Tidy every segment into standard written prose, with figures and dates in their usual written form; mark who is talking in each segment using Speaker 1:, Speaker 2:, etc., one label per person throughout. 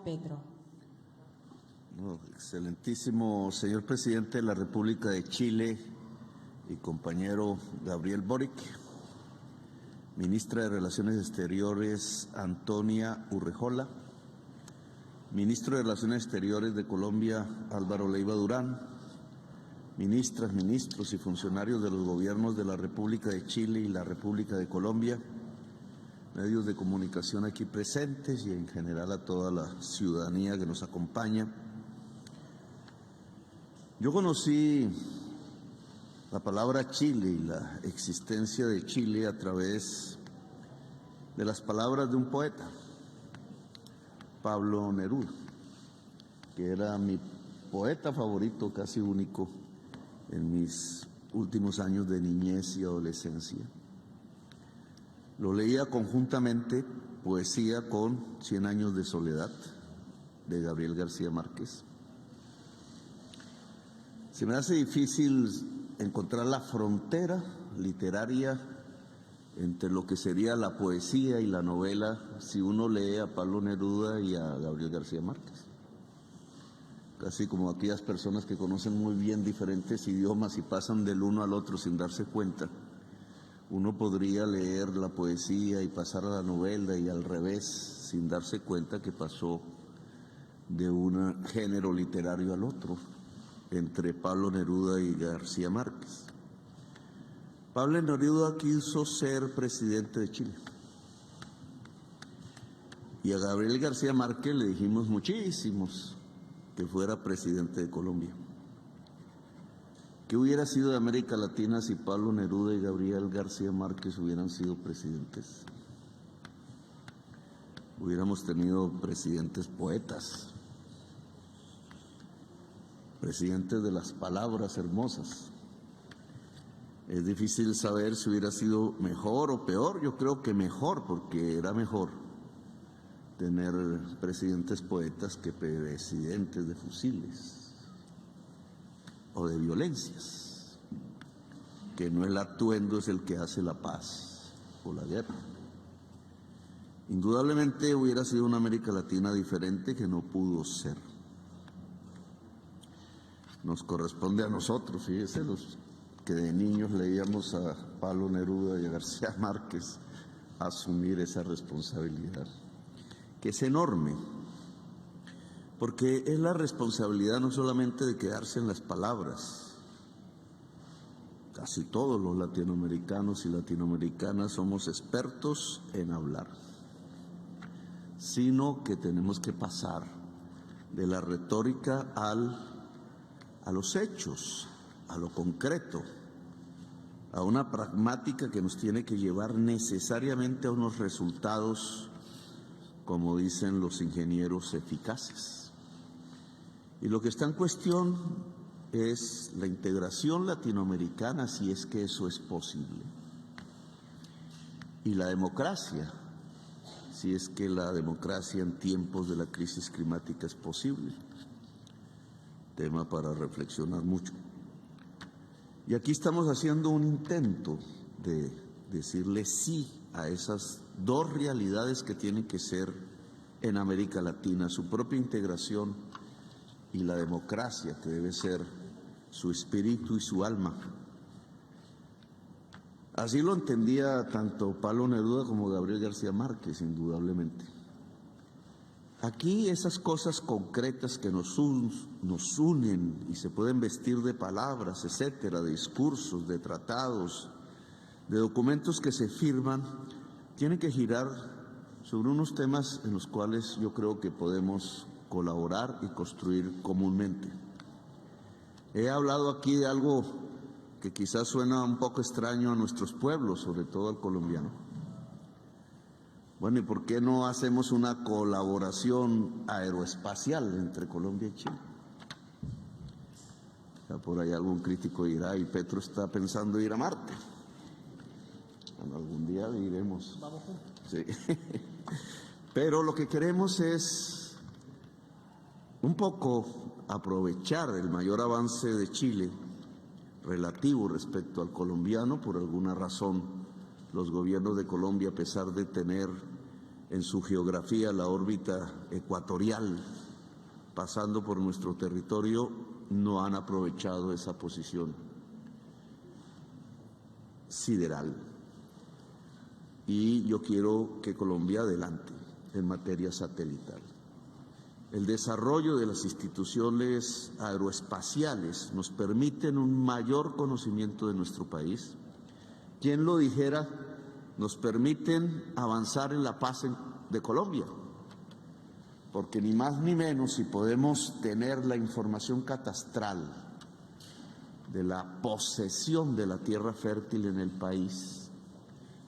Speaker 1: Pedro.
Speaker 2: Excelentísimo señor presidente de la República de Chile y compañero Gabriel Boric, ministra de Relaciones Exteriores Antonia Urrejola, ministro de Relaciones Exteriores de Colombia Álvaro Leiva Durán, ministras, ministros y funcionarios de los gobiernos de la República de Chile y la República de Colombia, medios de comunicación aquí presentes y en general a toda la ciudadanía que nos acompaña. Yo conocí la palabra Chile y la existencia de Chile a través de las palabras de un poeta, Pablo Neruda, que era mi poeta favorito, casi único, en mis últimos años de niñez y adolescencia. Lo leía conjuntamente, poesía con 100 años de soledad, de Gabriel García Márquez. Se me hace difícil encontrar la frontera literaria entre lo que sería la poesía y la novela si uno lee a Pablo Neruda y a Gabriel García Márquez. Casi como aquellas personas que conocen muy bien diferentes idiomas y pasan del uno al otro sin darse cuenta. Uno podría leer la poesía y pasar a la novela y al revés sin darse cuenta que pasó de un género literario al otro entre Pablo Neruda y García Márquez. Pablo Neruda quiso ser presidente de Chile. Y a Gabriel García Márquez le dijimos muchísimos que fuera presidente de Colombia. ¿Qué hubiera sido de América Latina si Pablo Neruda y Gabriel García Márquez hubieran sido presidentes? Hubiéramos tenido presidentes poetas, presidentes de las palabras hermosas. Es difícil saber si hubiera sido mejor o peor. Yo creo que mejor, porque era mejor tener presidentes poetas que presidentes de fusiles o de violencias, que no el atuendo es el que hace la paz o la guerra. Indudablemente hubiera sido una América Latina diferente que no pudo ser. Nos corresponde a nosotros, fíjense, los que de niños leíamos a Pablo Neruda y a García Márquez, asumir esa responsabilidad, que es enorme, porque es la responsabilidad no solamente de quedarse en las palabras. Casi todos los latinoamericanos y latinoamericanas somos expertos en hablar, sino que tenemos que pasar de la retórica a los hechos, a lo concreto, a una pragmática que nos tiene que llevar necesariamente a unos resultados, como dicen los ingenieros, eficaces. Y lo que está en cuestión es la integración latinoamericana, si es que eso es posible, y la democracia, si es que la democracia en tiempos de la crisis climática es posible. Tema para reflexionar mucho. Y aquí estamos haciendo un intento de decirle sí a esas dos realidades que tienen que ser en América Latina, su propia integración y la democracia, que debe ser su espíritu y su alma. Así lo entendía tanto Pablo Neruda como Gabriel García Márquez, indudablemente. Aquí esas cosas concretas que nos unen y se pueden vestir de palabras, etcétera, de discursos, de tratados, de documentos que se firman, tienen que girar sobre unos temas en los cuales yo creo que podemos colaborar y construir comúnmente. He hablado aquí de algo que quizás suena un poco extraño a nuestros pueblos, sobre todo al colombiano. Bueno, ¿y por qué no hacemos una colaboración aeroespacial entre Colombia y Chile? Ya por ahí algún crítico dirá, y Petro está pensando ir a Marte. Bueno, algún día iremos. Vamos juntos. Sí. Pero lo que queremos es un poco aprovechar el mayor avance de Chile relativo respecto al colombiano. Por alguna razón, los gobiernos de Colombia, a pesar de tener en su geografía la órbita ecuatorial, pasando por nuestro territorio, no han aprovechado esa posición sideral. Y yo quiero que Colombia adelante en materia satelital. El desarrollo de las instituciones aeroespaciales nos permiten un mayor conocimiento de nuestro país. ¿Quién lo dijera? Nos permiten avanzar en la paz de Colombia, porque ni más ni menos, si podemos tener la información catastral de la posesión de la tierra fértil en el país,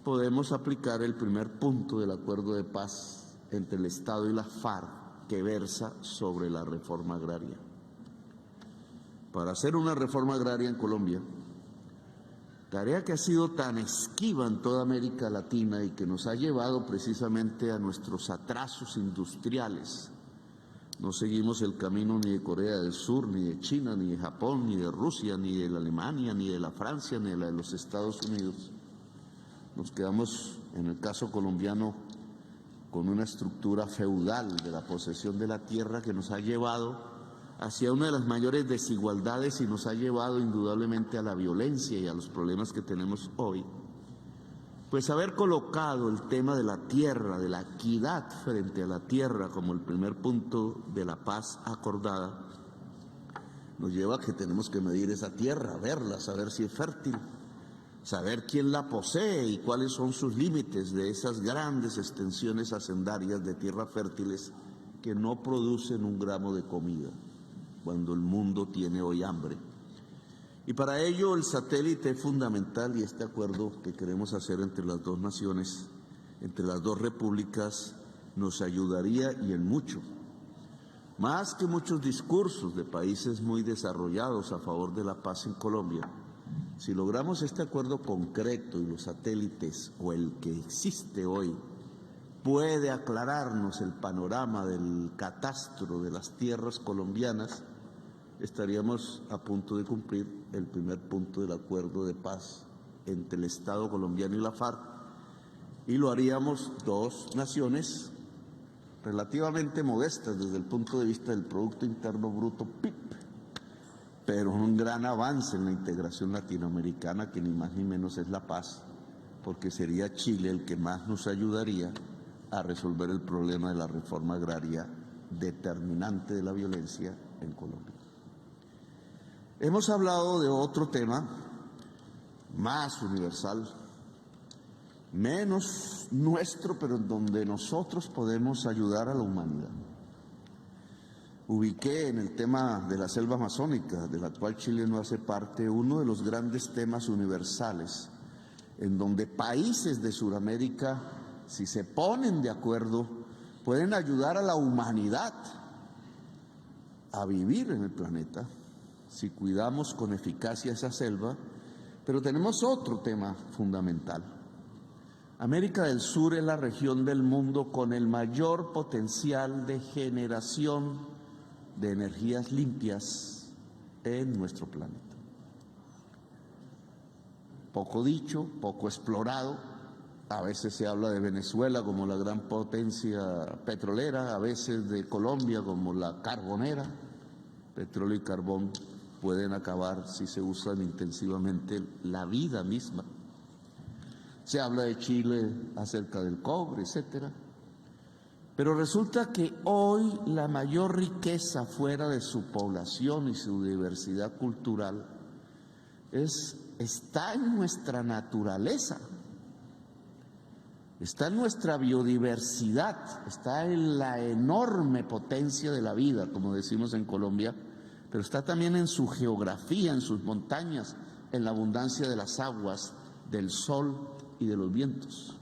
Speaker 2: podemos aplicar el primer punto del acuerdo de paz entre el Estado y la FARC, que versa sobre la reforma agraria. Para hacer una reforma agraria en Colombia, tarea que ha sido tan esquiva en toda América Latina y que nos ha llevado precisamente a nuestros atrasos industriales. No seguimos el camino ni de Corea del Sur, ni de China, ni de Japón, ni de Rusia, ni de la Alemania, ni de la Francia, ni de la de los Estados Unidos. Nos quedamos, en el caso colombiano, con una estructura feudal de la posesión de la tierra que nos ha llevado hacia una de las mayores desigualdades y nos ha llevado indudablemente a la violencia y a los problemas que tenemos hoy. Pues haber colocado el tema de la tierra, de la equidad frente a la tierra como el primer punto de la paz acordada, nos lleva a que tenemos que medir esa tierra, verla, saber si es fértil, saber quién la posee y cuáles son sus límites de esas grandes extensiones hacendarias de tierras fértiles que no producen un gramo de comida cuando el mundo tiene hoy hambre. Y para ello el satélite es fundamental, y este acuerdo que queremos hacer entre las dos naciones, entre las dos repúblicas, nos ayudaría y en mucho. Más que muchos discursos de países muy desarrollados a favor de la paz en Colombia, si logramos este acuerdo concreto y los satélites o el que existe hoy puede aclararnos el panorama del catastro de las tierras colombianas, estaríamos a punto de cumplir el primer punto del acuerdo de paz entre el Estado colombiano y la FARC, y lo haríamos dos naciones relativamente modestas desde el punto de vista del Producto Interno Bruto, PIB, pero un gran avance en la integración latinoamericana, que ni más ni menos es la paz, porque sería Chile el que más nos ayudaría a resolver el problema de la reforma agraria determinante de la violencia en Colombia. Hemos hablado de otro tema más universal, menos nuestro, pero en donde nosotros podemos ayudar a la humanidad. Ubiqué en el tema de la selva amazónica, de la cual Chile no hace parte, uno de los grandes temas universales, en donde países de Sudamérica, si se ponen de acuerdo, pueden ayudar a la humanidad a vivir en el planeta, si cuidamos con eficacia esa selva. Pero tenemos otro tema fundamental. América del Sur es la región del mundo con el mayor potencial de generación de energías limpias en nuestro planeta. Poco dicho, poco explorado. A veces se habla de Venezuela como la gran potencia petrolera, a veces de Colombia como la carbonera. Petróleo y carbón pueden acabar, si se usan intensivamente, la vida misma. Se habla de Chile acerca del cobre, etcétera. Pero resulta que hoy la mayor riqueza fuera de su población y su diversidad cultural está en nuestra naturaleza, está en nuestra biodiversidad, está en la enorme potencia de la vida, como decimos en Colombia, pero está también en su geografía, en sus montañas, en la abundancia de las aguas, del sol y de los vientos.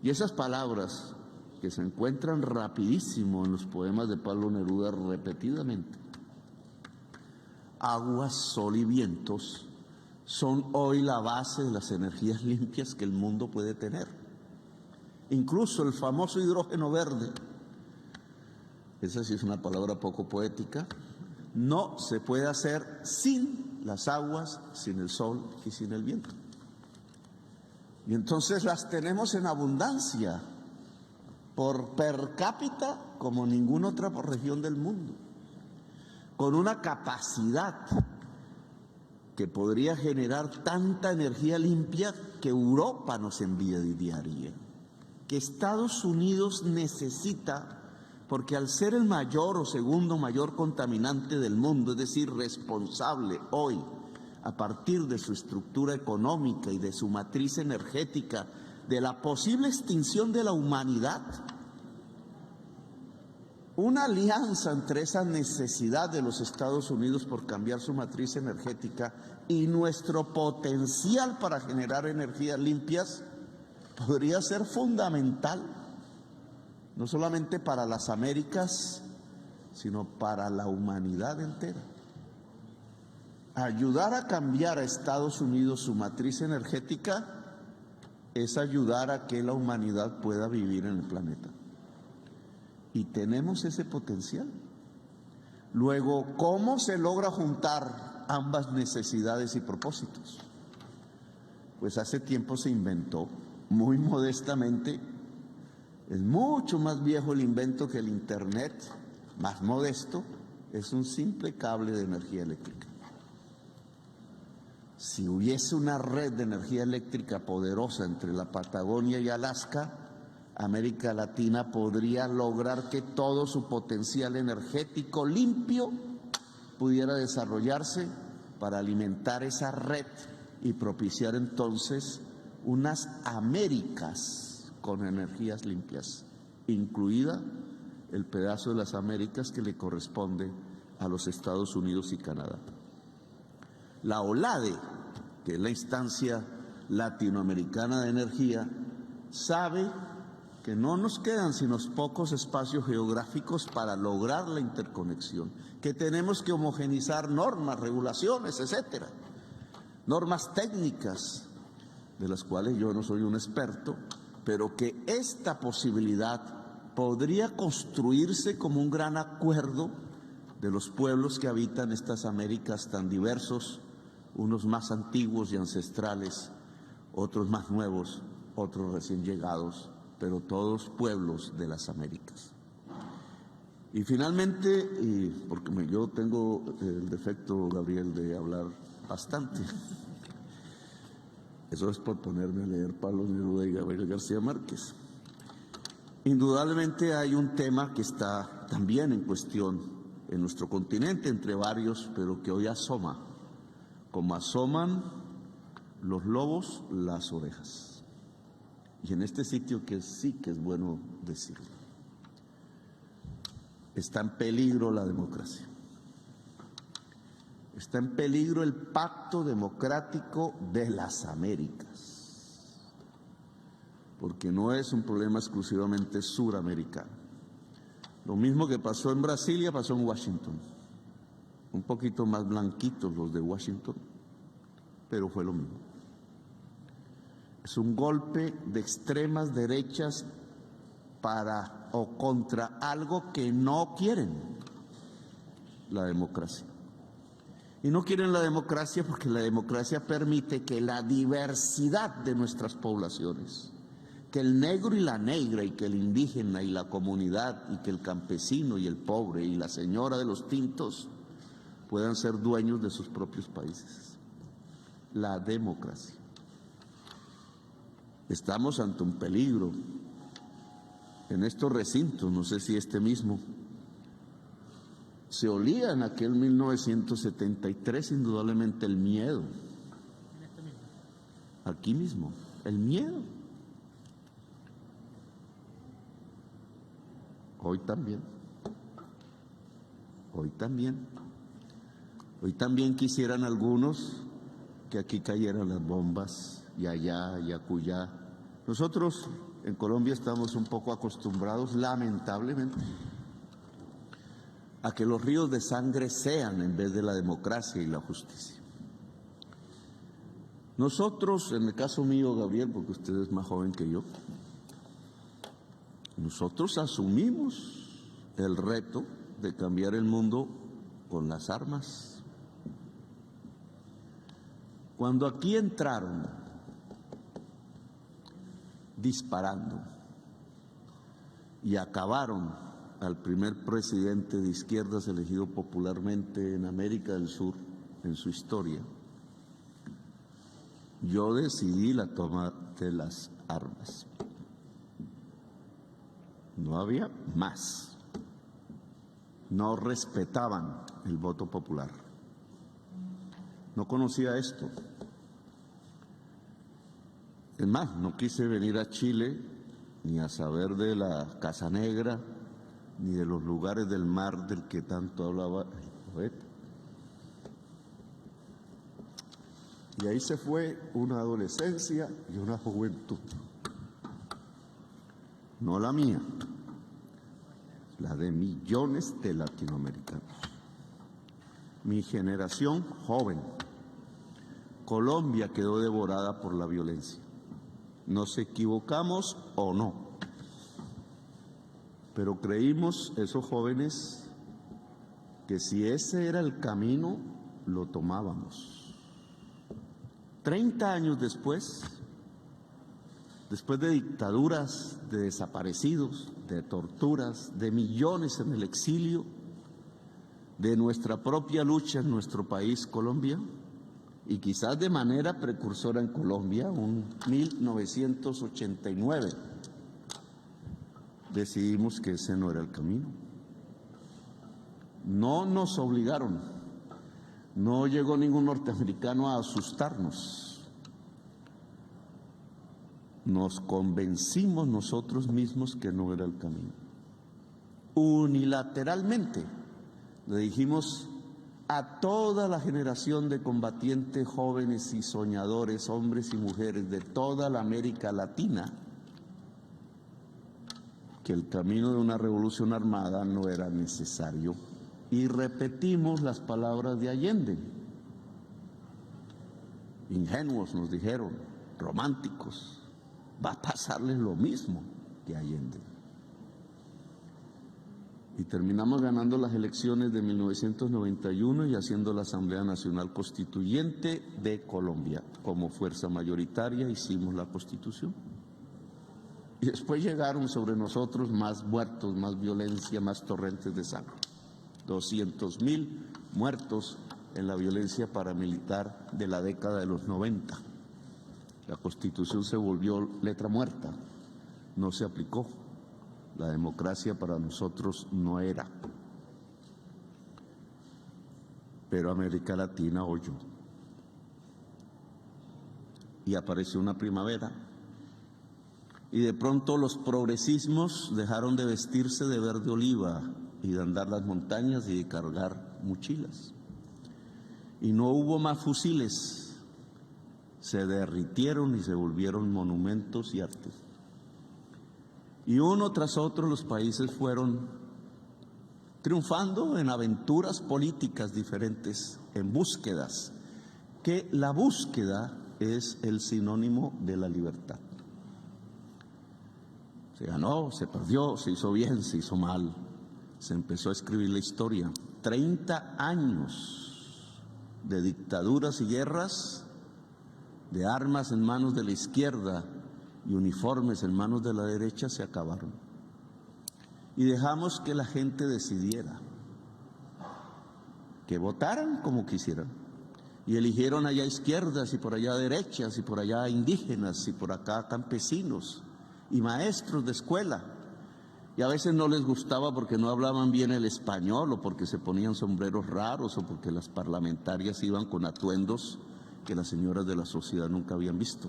Speaker 2: Y esas palabras que se encuentran rapidísimo en los poemas de Pablo Neruda repetidamente, aguas, sol y vientos, son hoy la base de las energías limpias que el mundo puede tener. Incluso el famoso hidrógeno verde, esa sí es una palabra poco poética, no se puede hacer sin las aguas, sin el sol y sin el viento. Y entonces las tenemos en abundancia por per cápita como ninguna otra región del mundo, con una capacidad que podría generar tanta energía limpia que Europa nos envía diaria, que Estados Unidos necesita, porque al ser el mayor o segundo mayor contaminante del mundo, es decir, responsable hoy, a partir de su estructura económica y de su matriz energética, de la posible extinción de la humanidad, una alianza entre esa necesidad de los Estados Unidos por cambiar su matriz energética y nuestro potencial para generar energías limpias podría ser fundamental, no solamente para las Américas, sino para la humanidad entera. Ayudar a cambiar a Estados Unidos su matriz energética es ayudar a que la humanidad pueda vivir en el planeta. Y tenemos ese potencial. Luego, ¿cómo se logra juntar ambas necesidades y propósitos? Pues hace tiempo se inventó, muy modestamente, es mucho más viejo el invento que el Internet, más modesto, es un simple cable de energía eléctrica. Si hubiese una red de energía eléctrica poderosa entre la Patagonia y Alaska, América Latina podría lograr que todo su potencial energético limpio pudiera desarrollarse para alimentar esa red y propiciar entonces unas Américas con energías limpias, incluida el pedazo de las Américas que le corresponde a los Estados Unidos y Canadá. La OLADE, que es la instancia latinoamericana de energía, sabe que no nos quedan sino pocos espacios geográficos para lograr la interconexión, que tenemos que homogenizar normas, regulaciones, etcétera, normas técnicas, de las cuales yo no soy un experto, pero que esta posibilidad podría construirse como un gran acuerdo de los pueblos que habitan estas Américas tan diversos, unos más antiguos y ancestrales, otros más nuevos, otros recién llegados, pero todos pueblos de las Américas. Y finalmente, porque yo tengo el defecto, Gabriel, de hablar bastante, eso es por ponerme a leer Pablo Neruda y Gabriel García Márquez. Indudablemente hay un tema que está también en cuestión en nuestro continente, entre varios, pero que hoy asoma, como asoman los lobos las orejas. Y en este sitio que sí que es bueno decirlo, está en peligro la democracia. Está en peligro el pacto democrático de las Américas, porque no es un problema exclusivamente suramericano. Lo mismo que pasó en Brasilia pasó en Washington. Un poquito más blanquitos los de Washington, pero fue lo mismo. Es un golpe de extremas derechas para o contra algo que no quieren, la democracia. Y no quieren la democracia porque la democracia permite que la diversidad de nuestras poblaciones, que el negro y la negra, y que el indígena y la comunidad, y que el campesino y el pobre y la señora de los tintos puedan ser dueños de sus propios países. La democracia. Estamos ante un peligro. En estos recintos, no sé si este mismo, se olía en aquel 1973 indudablemente el miedo. Aquí mismo, el miedo. Hoy también. Hoy también. Hoy también quisieran algunos que aquí cayeran las bombas, y allá, y acullá. Nosotros en Colombia estamos un poco acostumbrados, lamentablemente, a que los ríos de sangre sean en vez de la democracia y la justicia. Nosotros, en el caso mío, Gabriel, porque usted es más joven que yo, nosotros asumimos el reto de cambiar el mundo con las armas. Cuando aquí entraron disparando y acabaron al primer presidente de izquierdas elegido popularmente en América del Sur en su historia, yo decidí la toma de las armas. No había más. No respetaban el voto popular. No conocía esto. Es más, no quise venir a Chile ni a saber de la Casa Negra, ni de los lugares del mar del que tanto hablaba el poeta. Y ahí se fue una adolescencia y una juventud. No la mía, la de millones de latinoamericanos. Mi generación joven. Colombia quedó devorada por la violencia. ¿Nos equivocamos o no? Pero creímos, esos jóvenes, que si ese era el camino, lo tomábamos. 30 años después de dictaduras, de desaparecidos, de torturas, de millones en el exilio, de nuestra propia lucha en nuestro país, Colombia, y quizás de manera precursora en Colombia, en 1989, decidimos que ese no era el camino. No nos obligaron, no llegó ningún norteamericano a asustarnos. Nos convencimos nosotros mismos que no era el camino. Unilateralmente le dijimos a toda la generación de combatientes jóvenes y soñadores, hombres y mujeres de toda la América Latina, que el camino de una revolución armada no era necesario. Y repetimos las palabras de Allende. Ingenuos, nos dijeron, románticos, va a pasarles lo mismo que a Allende. Y terminamos ganando las elecciones de 1991 y haciendo la Asamblea Nacional Constituyente de Colombia. Como fuerza mayoritaria hicimos la Constitución. Y después llegaron sobre nosotros más muertos, más violencia, más torrentes de sangre. 200,000 muertos en la violencia paramilitar de la década de los 90. La Constitución se volvió letra muerta, no se aplicó. La democracia para nosotros no era. Pero América Latina oyó. Y apareció una primavera. Y de pronto los progresismos dejaron de vestirse de verde oliva y de andar las montañas y de cargar mochilas. Y no hubo más fusiles. Se derritieron y se volvieron monumentos y artes. Y uno tras otro los países fueron triunfando en aventuras políticas diferentes, en búsquedas, que la búsqueda es el sinónimo de la libertad. Se ganó, se perdió, se hizo bien, se hizo mal, se empezó a escribir la historia. 30 años de dictaduras y guerras, de armas en manos de la izquierda y uniformes en manos de la derecha se acabaron. Y dejamos que la gente decidiera, que votaran como quisieran. Y eligieron allá izquierdas y por allá derechas y por allá indígenas y por acá campesinos y maestros de escuela. Y a veces no les gustaba porque no hablaban bien el español o porque se ponían sombreros raros o porque las parlamentarias iban con atuendos que las señoras de la sociedad nunca habían visto.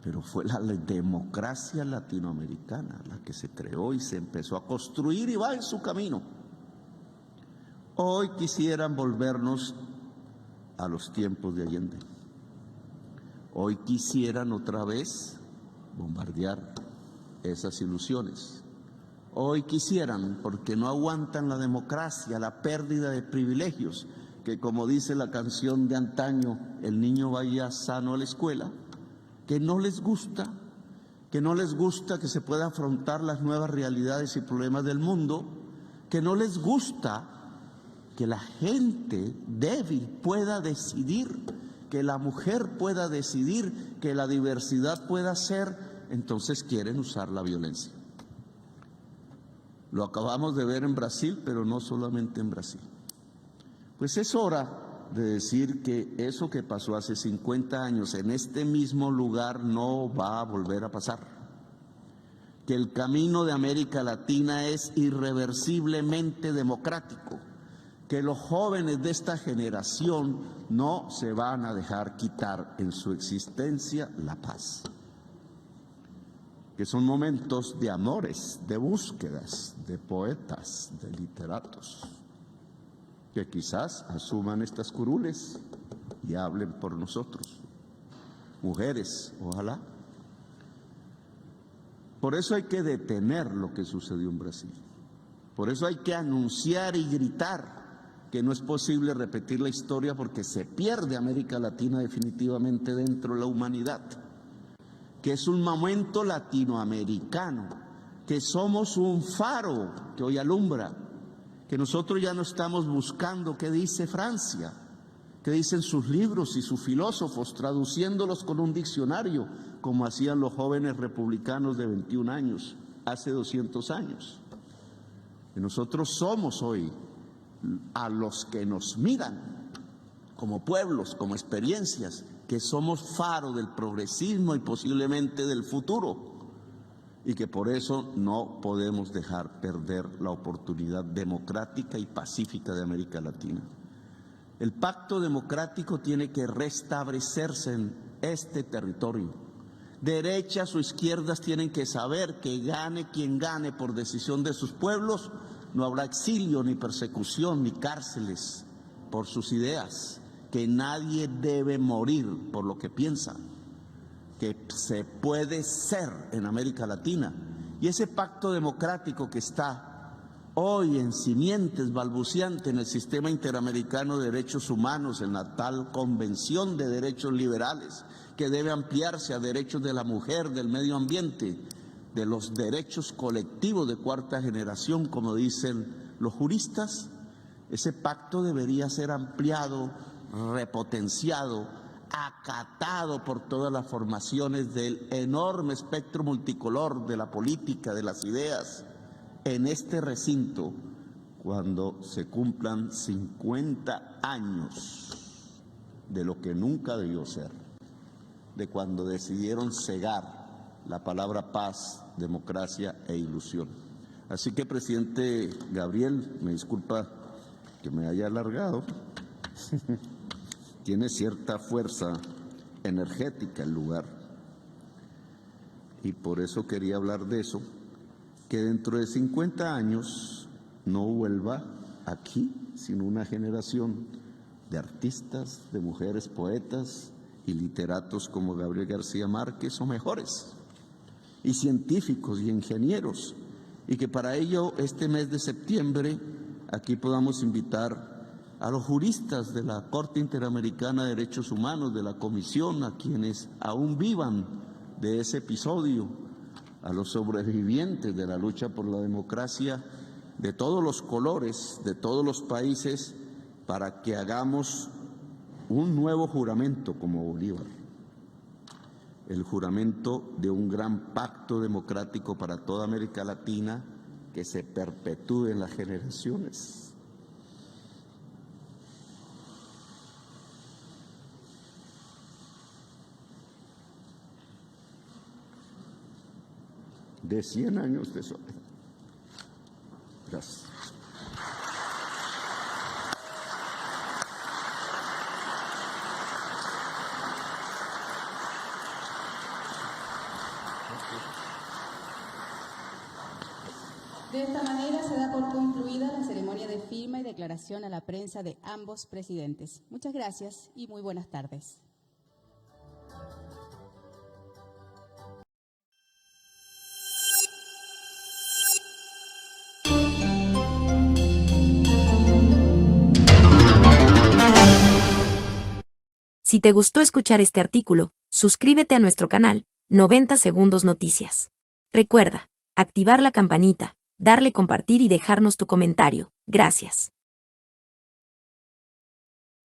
Speaker 2: Pero fue la democracia latinoamericana la que se creó y se empezó a construir y va en su camino. Hoy quisieran volvernos a los tiempos de Allende. Hoy quisieran otra vez bombardear esas ilusiones. Hoy quisieran, porque no aguantan la democracia, la pérdida de privilegios, que como dice la canción de antaño, el niño vaya sano a la escuela, que no les gusta que se pueda afrontar las nuevas realidades y problemas del mundo, que no les gusta que la gente débil pueda decidir, que la mujer pueda decidir, que la diversidad pueda ser, entonces quieren usar la violencia. Lo acabamos de ver en Brasil, pero no solamente en Brasil. Pues es hora de decir que eso que pasó hace 50 años en este mismo lugar no va a volver a pasar. Que el camino de América Latina es irreversiblemente democrático. Que los jóvenes de esta generación no se van a dejar quitar en su existencia la paz. Que son momentos de amores, de búsquedas, de poetas, de literatos, que quizás asuman estas curules y hablen por nosotros. Mujeres, ojalá. Por eso hay que detener lo que sucedió en Brasil. Por eso hay que anunciar y gritar que no es posible repetir la historia porque se pierde América Latina definitivamente dentro de la humanidad. Que es un momento latinoamericano, que somos un faro que hoy alumbra, que nosotros ya no estamos buscando qué dice Francia, qué dicen sus libros y sus filósofos, traduciéndolos con un diccionario, como hacían los jóvenes republicanos de 21 años, hace 200 años. Que nosotros somos hoy a los que nos miran como pueblos, como experiencias, que somos faro del progresismo y posiblemente del futuro, y que por eso no podemos dejar perder la oportunidad democrática y pacífica de América Latina. El pacto democrático tiene que restablecerse en este territorio. Derechas o izquierdas tienen que saber que gane quien gane por decisión de sus pueblos, no habrá exilio, ni persecución, ni cárceles por sus ideas, que nadie debe morir por lo que piensa, que se puede ser en América Latina. Y ese pacto democrático que está hoy en simientes, balbuceante en el sistema interamericano de derechos humanos, en la tal Convención de Derechos Liberales, que debe ampliarse a derechos de la mujer, del medio ambiente, de los derechos colectivos de cuarta generación, como dicen los juristas, ese pacto debería ser ampliado, repotenciado, acatado por todas las formaciones del enorme espectro multicolor de la política, de las ideas, en este recinto, cuando se cumplan 50 años de lo que nunca debió ser, de cuando decidieron cegar la palabra paz, democracia e ilusión. Así que, presidente Gabriel, me disculpa que me haya alargado, tiene cierta fuerza energética el lugar, y por eso quería hablar de eso, que dentro de 50 años no vuelva aquí, sino una generación de artistas, de mujeres poetas y literatos como Gabriel García Márquez o mejores, y científicos y ingenieros, y que para ello este mes de septiembre aquí podamos invitar a los juristas de la Corte Interamericana de Derechos Humanos, de la Comisión, a quienes aún vivan de ese episodio, a los sobrevivientes de la lucha por la democracia de todos los colores, de todos los países, para que hagamos un nuevo juramento como Bolívar, el juramento de un gran pacto democrático para toda América Latina que se perpetúe en las generaciones. De 100 años de soledad. Gracias.
Speaker 1: De esta manera se da por concluida la ceremonia de firma y declaración a la prensa de ambos presidentes. Muchas gracias y muy buenas tardes.
Speaker 3: Si te gustó escuchar este artículo, suscríbete a nuestro canal, 90 Segundos Noticias. Recuerda, activar la campanita, darle compartir y dejarnos tu comentario. Gracias.